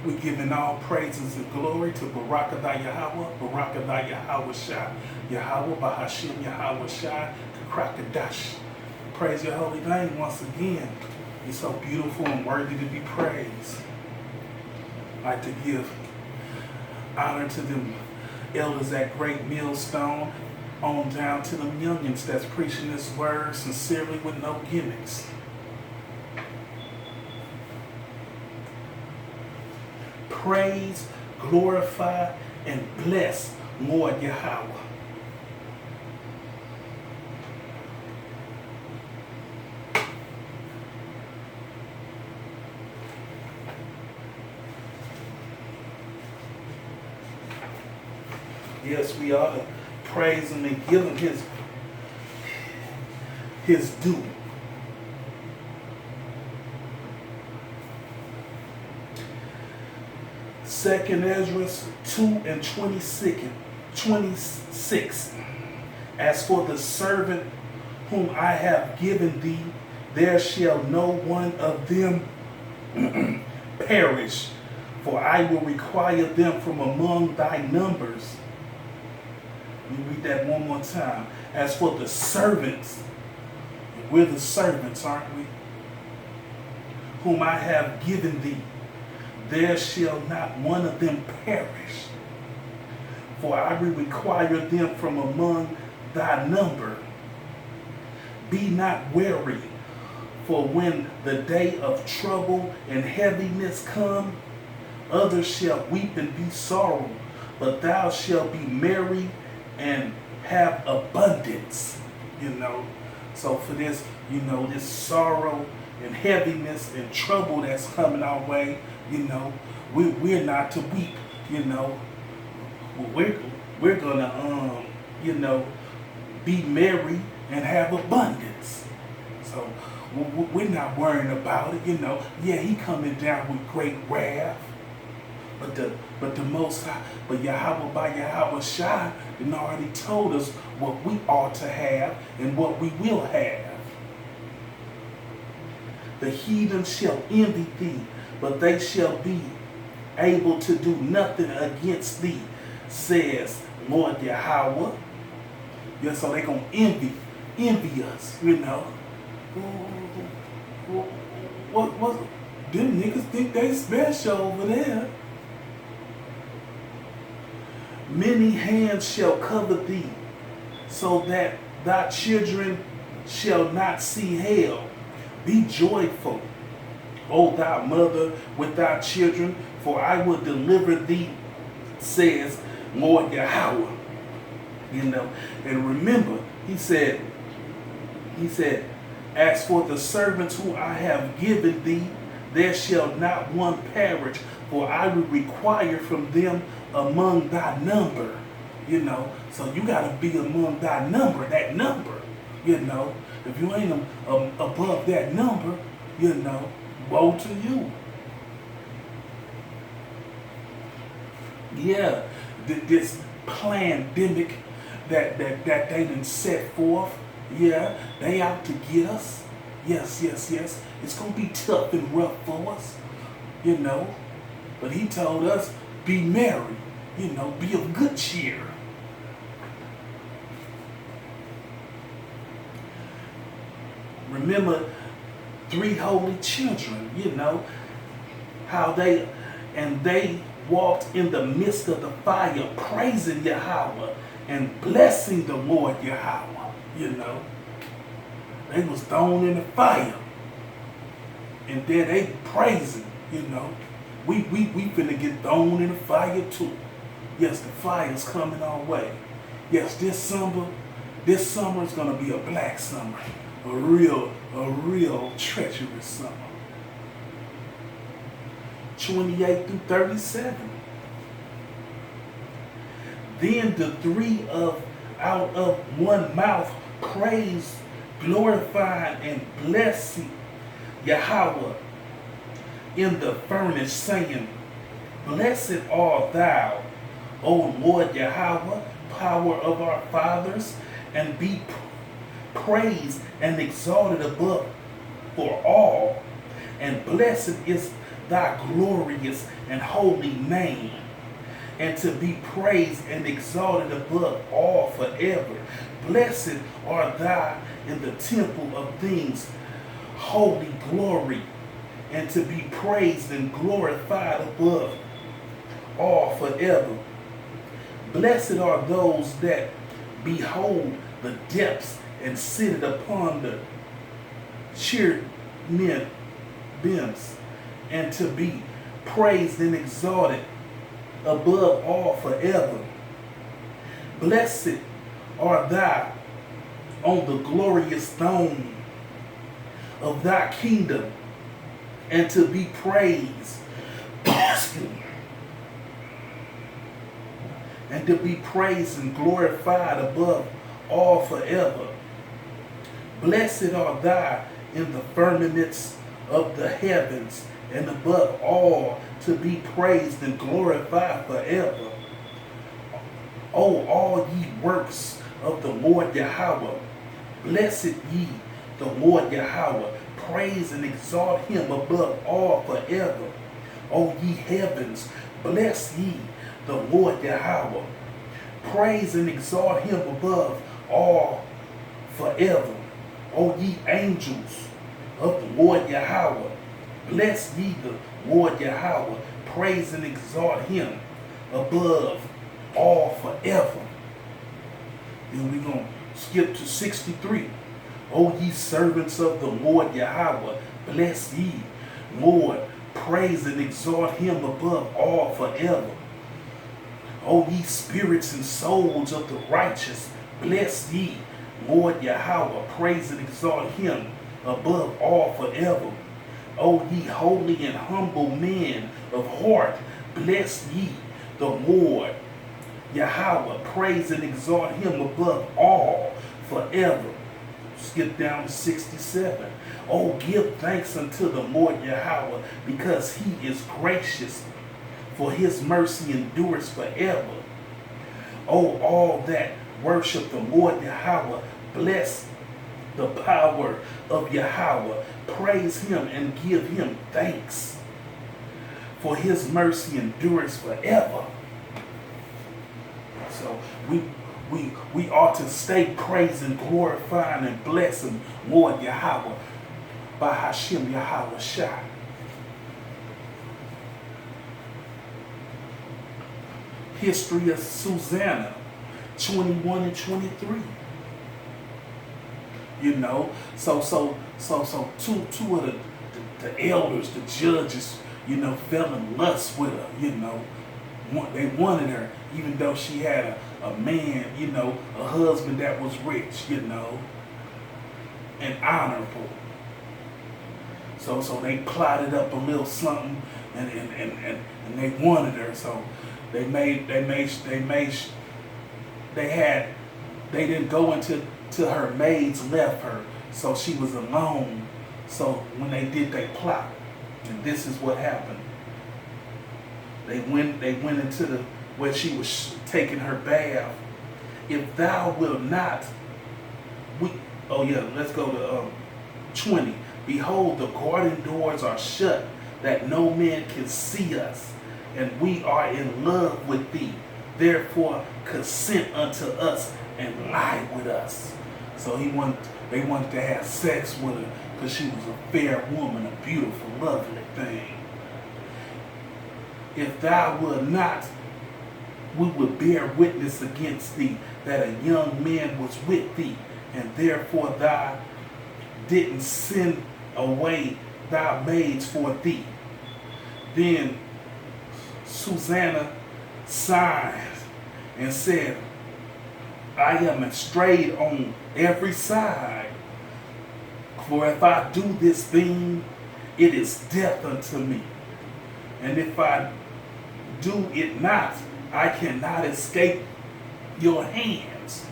We're giving all praises and glory to Barakatah Yahweh, Barakatah Yahweh Shai, Yahweh Bahashim Yahweh Shai, Kakrakadash. Praise your holy name once again. You're so beautiful and worthy to be praised. I'd like to give honor to them elders at Great Millstone, on down to them youngins that's preaching this word sincerely with no gimmicks. Praise, glorify, and bless Lord Yahweh. Yes, we ought to praise him and give him his due. Second Ezra 2 and 26. As for the servant whom I have given thee, there shall no one of them perish, for I will require them from among thy numbers. Let me read that one more time. As for the servants, we're the servants, aren't we? Whom I have given thee, there shall not one of them perish, for I will require them from among thy number. Be not weary, for when the day of trouble and heaviness come, others shall weep and be sorrow, but thou shalt be merry and have abundance. So for this, this sorrow and heaviness and trouble that's coming our way, we're not to weep. We're gonna be merry and have abundance. So we're not worrying about it. Yeah, he coming down with great wrath, but the Most High, but Yahweh by Yahweh Shai, already told us what we ought to have and what we will have. The heathen shall envy thee, but they shall be able to do nothing against thee, says Lord Yahweh. Yeah, so they gonna envy us, What them niggas think they special over there. Many hands shall cover thee, so that thy children shall not see hell. Be joyful, O thou mother, with thy children, for I will deliver thee, says Lord Yahweh. And remember, he said, as for the servants who I have given thee, there shall not one perish, for I will require from them among thy number. So you got to be among thy number, that number. If you ain't above that number, woe to you. Yeah, this pandemic that they done set forth, yeah, they out to get us. Yes. It's going to be tough and rough for us, But he told us, be merry, be of good cheer. Remember 3 holy children, how they walked in the midst of the fire, praising Yahweh and blessing the Lord Yahweh, They was thrown in the fire. And then they praising, We finna get thrown in the fire too. Yes, the fire's coming our way. Yes, this summer is gonna be a black summer. A real treacherous summer. 28 through 37. Then the 3 out of one mouth praise, glorifying, and blessing Yahweh in the furnace, saying, Blessed art thou, O Lord Yahweh, power of our fathers, and be praised and exalted above for all, and blessed is thy glorious and holy name, and to be praised and exalted above all forever. Blessed art thou in the temple of things holy glory, and to be praised and glorified above all forever. Blessed are those that behold the depths and sit upon the cherubims, and to be praised and exalted above all forever. Blessed art thou on the glorious throne of thy kingdom, and to be praised and to be praised and glorified above all forever. Blessed art thou in the firmaments of the heavens, and above all to be praised and glorified forever. O all ye works of the Lord Yahweh, blessed ye the Lord Yahweh, praise and exalt him above all forever. O ye heavens, bless ye the Lord Yahweh, praise and exalt him above all forever. O ye angels of the Lord Yahweh, bless ye the Lord Yahweh, praise and exalt him above all forever. Then we're going to skip to 63. O ye servants of the Lord Yahweh, bless ye, Lord, praise and exalt him above all forever. O ye spirits and souls of the righteous, bless ye, Lord Yahweh, praise and exalt him above all forever. O ye holy and humble men of heart, bless ye the Lord Yahweh, praise and exalt him above all forever. Skip down to 67. Oh, give thanks unto the Lord Yahweh, because he is gracious, for his mercy endures forever. Oh, all that worship the Lord Yahweh, bless the power of Yahweh, praise him and give him thanks, for his mercy endures forever. So we ought to stay praising, glorifying, and blessing Lord Yahweh by Hashem Yahweh Shai. History of Susanna, 21 and 23. You know, so two of the elders, the judges, you know, fell in lust with her. You know, they wanted her, even though she had a man, you know, a husband that was rich, you know, and honorable. So they plotted up a little something, and they wanted her. So they didn't go into her maids left her, so she was alone. So when they did their plot, and this is what happened. They went into where she was taking her bath. If thou wilt not, let's go to 20. Behold, the garden doors are shut, that no man can see us, and we are in love with thee. Therefore consent unto us and lie with us. So they wanted to have sex with her because she was a fair woman, a beautiful, lovely thing. If thou wilt not, we would bear witness against thee that a young man was with thee, and therefore thou didn't send away thy maids for thee. Then Susanna sighed and said, I am estrayed on every side, for if I do this thing, it is death unto me. And if I do it not, I cannot escape your hands.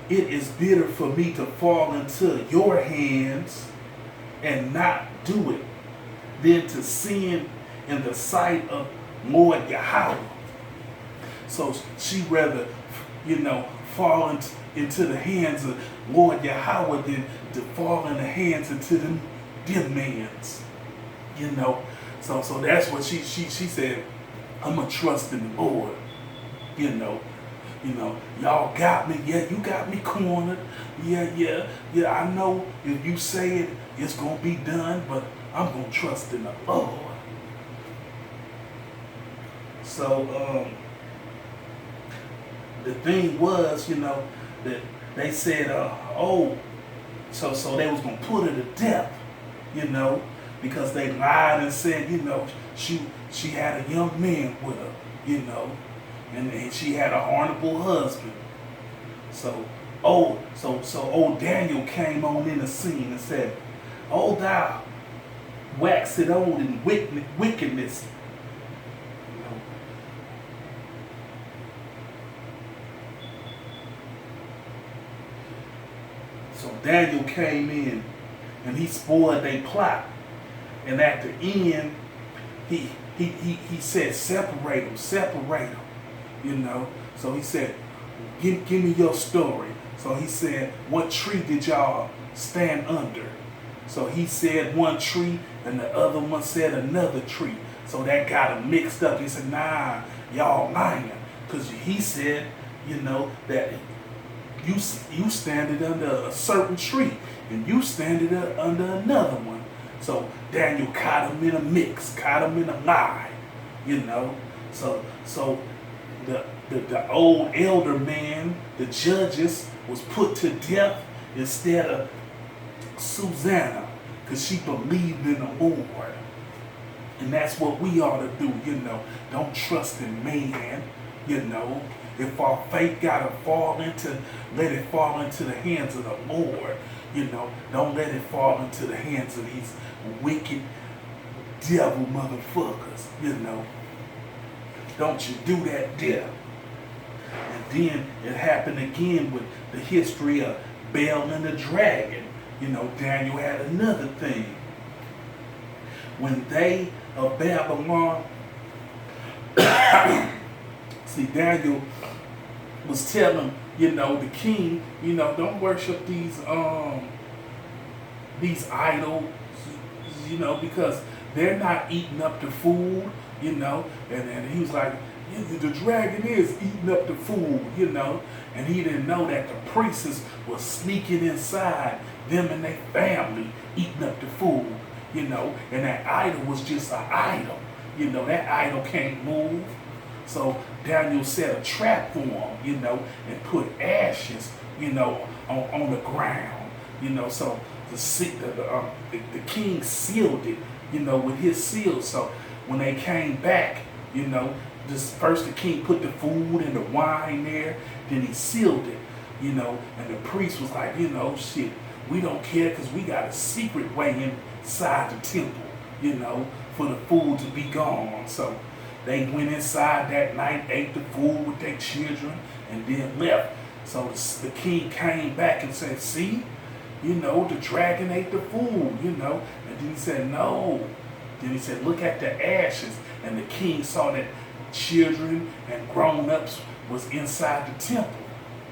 It is bitter for me to fall into your hands and not do it, than to sin in the sight of Lord Yahweh. So she rather, fall into the hands of Lord Yahweh than to fall in the hands into them mans. You know, so that's what she said. I'm gonna trust in the Lord. You know, y'all got me. Yeah, you got me cornered. Yeah. I know if you say it, it's gonna be done. But I'm gonna trust in the Lord. So the thing was, that they said, so they was gonna put her to death, because they lied and said, she had a young man with her, and she had a honorable husband. So old Daniel came on in the scene and said, "Oh, thou waxed old in wickedness." So Daniel came in and he spoiled their plot. And at the end, he said, separate them. So he said, give me your story. So he said, what tree did y'all stand under? So he said one tree and the other one said another tree. So that got them mixed up. He said, nah, y'all lying. Because he said, that you standing under a certain tree and you standing under another one. So Daniel caught him in a mix, caught him in a lie, So the old elder man, the judges, was put to death instead of Susanna, because she believed in the Lord. And that's what we ought to do, Don't trust in man, If our faith gotta let it fall into the hands of the Lord, Don't let it fall into the hands of these wicked devil motherfuckers, Don't you do that there. And then it happened again with the history of Baal and the dragon. Daniel had another thing. When they of Babylon, see, Daniel was telling, the king, don't worship these idols, because they're not eating up the food, and he was like, the dragon is eating up the food, and he didn't know that the priests was sneaking inside them and their family eating up the food, and that idol was just an idol, that idol can't move. So Daniel set a trap for him, and put ashes, on the ground, so the king sealed it, with his seal. So when they came back, first the king put the food and the wine there, then he sealed it, and the priest was like, shit, we don't care because we got a secret way inside the temple, for the food to be gone. So they went inside that night, ate the food with their children, and then left. So the king came back and said, see, the dragon ate the food, and then he said, no. Then he said, look at the ashes. And the king saw that children and grown-ups was inside the temple,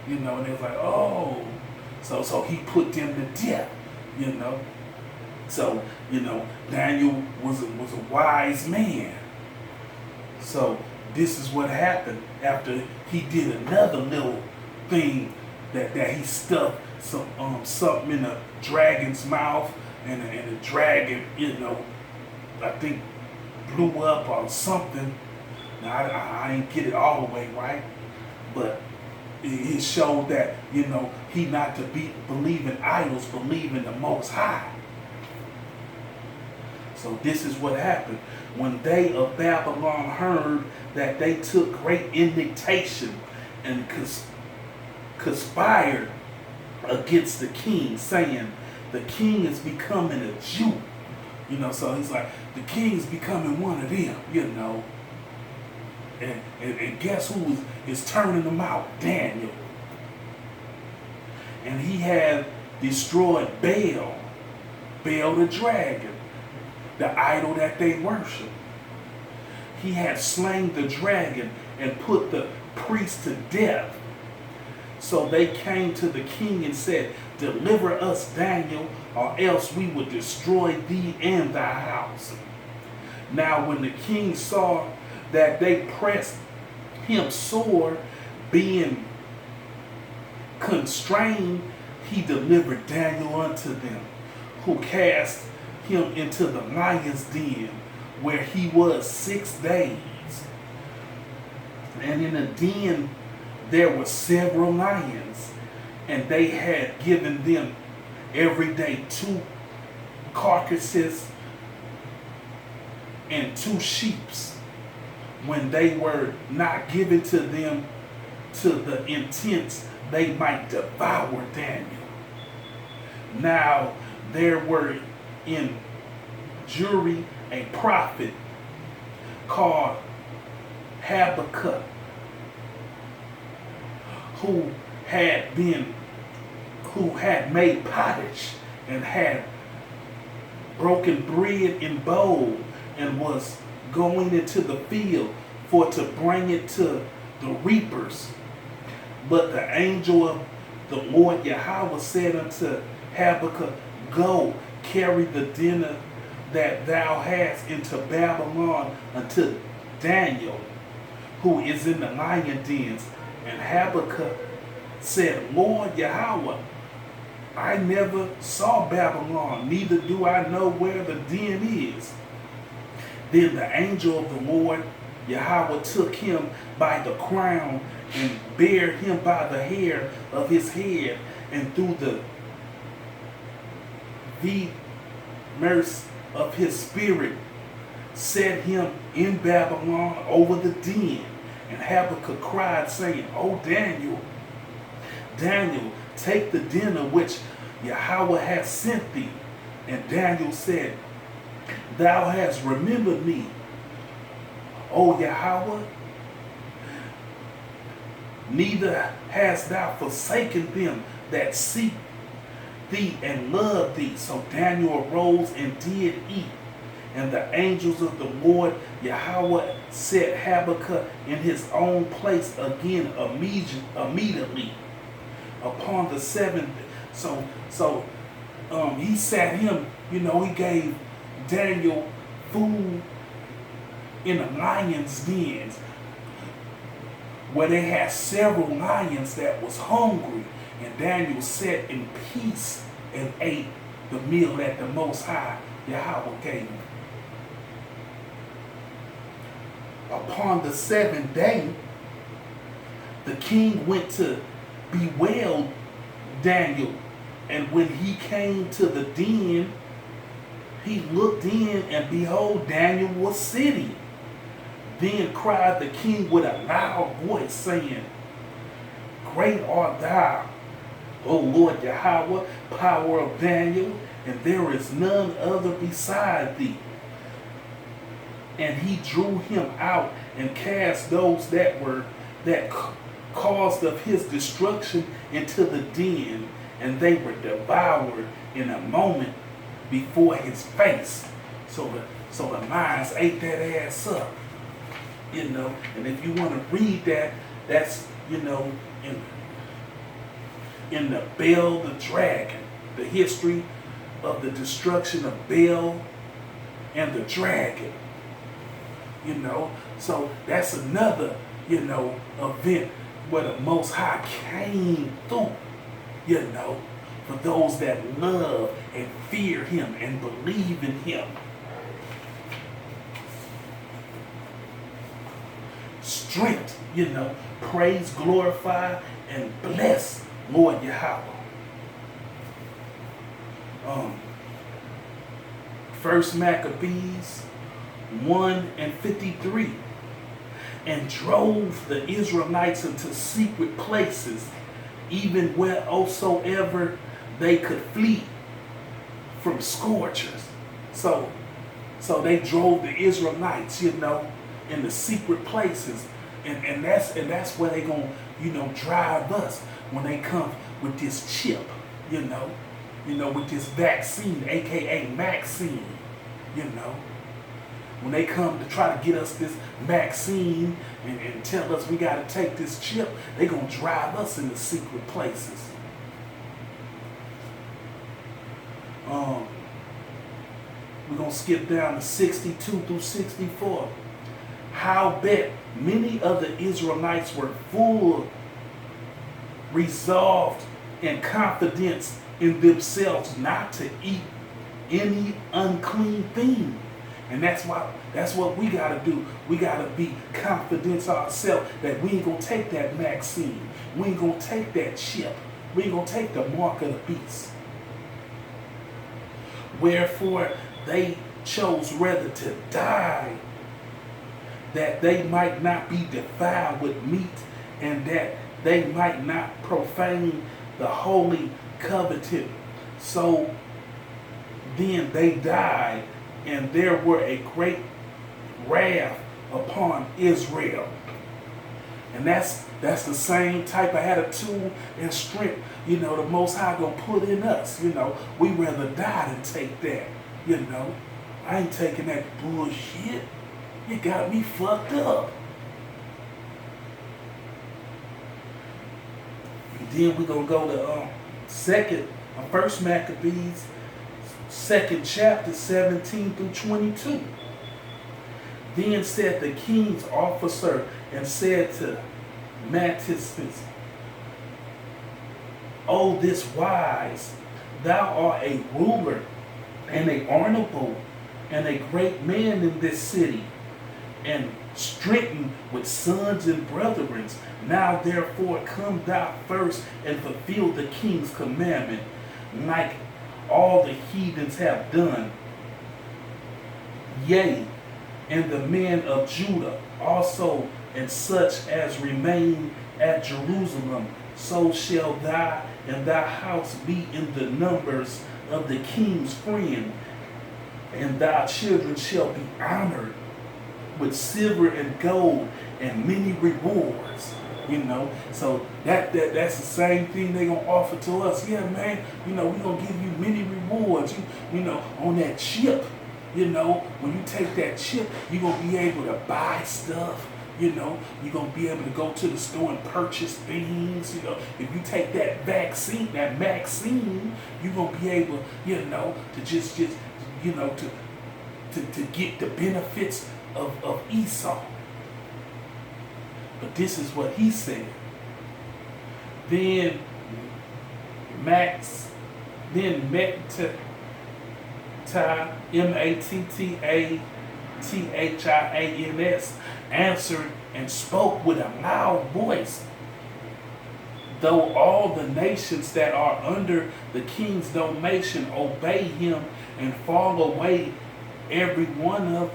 and they was like, oh. So he put them to death, So, Daniel was a wise man. So this is what happened after he did another little thing that he stuffed something in the dragon's mouth, and the dragon, I think blew up or something. Now I didn't get it all the way right, but it showed that he not to believe in idols, believe in the Most High. So this is what happened. When they of Babylon heard that, they took great indignation and conspired against the king, saying, the king is becoming a Jew. So he's like, the king is becoming one of them, And guess who is turning them out? Daniel. And he had destroyed Baal the dragon, the idol that they worship. He had slain the dragon and put the priest to death. So they came to the king and said, deliver us, Daniel, or else we will destroy thee and thy house. Now when the king saw that they pressed him sore, being constrained, he delivered Daniel unto them, who cast him into the lion's den, where he was 6 days. And in the den there were several lions, and they had given them every day 2 carcasses and 2 sheep, when they were not given to them to the intent they might devour Daniel. Now there were in Jury a prophet called Habakkuk, who had made pottage and had broken bread in bowl, and was going into the field for to bring it to the reapers. But the angel of the Lord Yahweh said unto Habakkuk, Go, carry the dinner that thou hast into Babylon unto Daniel, who is in the lion dens. And Habakkuk said, Lord Yahweh, I never saw Babylon, neither do I know where the den is. Then the angel of the Lord Yahweh took him by the crown and bare him by the hair of his head, and through the mercy of his spirit set him in Babylon over the den. And Habakkuk cried, saying, O Daniel, Daniel, take the dinner which Yahweh hath sent thee. And Daniel said, Thou hast remembered me, O Yahweh, neither hast thou forsaken them that seek thee and love thee. So Daniel arose and did eat. And the angels of the Lord Yahweh set Habakkuk in his own place again immediately upon the 7th. So he sat him, he gave Daniel food in the lions' dens, where they had several lions that was hungry. And Daniel sat in peace and ate the meal that the Most High Yahweh gave him. Upon the 7th day, the king went to bewail Daniel. And when he came to the den, he looked in, and behold, Daniel was sitting. Then cried the king with a loud voice, saying, Great art thou, O Lord Yahweh, power of Daniel, and there is none other beside thee. And he drew him out and cast those that caused of his destruction into the den, and they were devoured in a moment before his face. So the lions ate that ass up. And if you want to read that, that's in the Bel the dragon, the history of the destruction of Bel and the dragon. So that's another, event where the Most High came through, for those that love and fear him and believe in him. Strength, praise, glorify, and bless Lord Yahweh. First Maccabees 1:53, and drove the Israelites into secret places, even wheresoever they could flee from scourgers. So they drove the Israelites, in the secret places, and that's where they gonna, drive us when they come with this chip, with this vaccine, aka Maxine, When they come to try to get us this vaccine and tell us we got to take this chip, they going to drive us into secret places. We're going to skip down to 62 through 64. Howbeit, many of the Israelites were full, resolved, and confidence in themselves not to eat any unclean thing. And that's what we gotta do. We gotta be confident ourselves that we ain't gonna take that vaccine. We ain't gonna take that chip. We ain't gonna take the mark of the beast. Wherefore they chose rather to die, that they might not be defiled with meat, and that they might not profane the holy covenant. So then they died, and there were a great wrath upon Israel. And that's the same type of attitude and strength, the Most High gonna put in us. We rather die than take that. I ain't taking that bullshit. It got me fucked up. And then we're gonna go to First Maccabees, 2nd chapter, 17 through 22. Then said the king's officer and said to Mattius, O this wise, thou art a ruler and a honorable and a great man in this city, and stricken with sons and brethren. Now therefore come thou first and fulfill the king's commandment, like all the heathens have done. Yea, and the men of Judah also, and such as remain at Jerusalem, so shall thou and thy house be in the numbers of the king's friend, and thy children shall be honored with silver and gold and many rewards. So that's the same thing they gonna offer to us. Yeah, man, we gonna give you many rewards. On that chip. When you take that chip, you're gonna be able to buy stuff. You're gonna be able to go to the store and purchase things. If you take that vaccine, you're gonna be able, to just to get the benefits of Esau. But this is what he said. Then Mattithins, Mattithins, answered and spoke with a loud voice. Though all the nations that are under the king's domination obey him and fall away, every one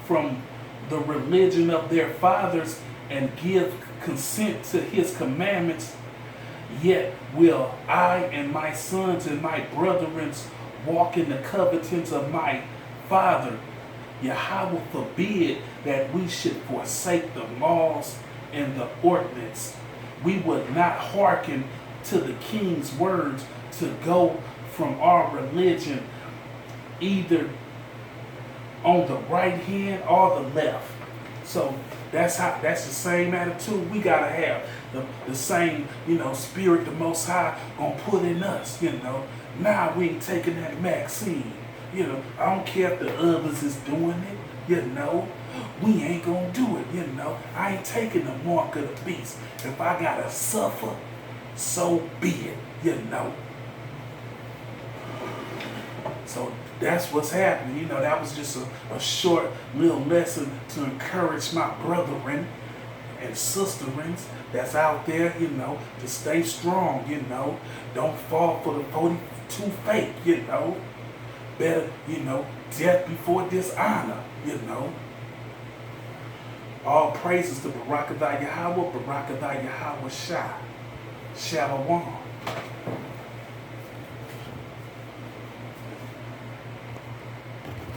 from the religion of their fathers, and give consent to his commandments, yet will I and my sons and my brethren walk in the covenants of my father. Yahweh forbid that we should forsake the laws and the ordinance. We would not hearken to the king's words to go from our religion, either on the right hand or the left. So that's the same attitude we gotta have. The same, spirit the Most High gonna put in us, Now we ain't taking that vaccine. I don't care if the others is doing it, We ain't gonna do it, I ain't taking the mark of the beast. If I gotta suffer, so be it, So that's what's happening. That was just a short little lesson to encourage my brethren and sisterins that's out there, to stay strong, Don't fall for the 42 fake, Better, death before dishonor, All praises to Barakatah Yahweh, Barakatah Yahweh Shah. Shalom.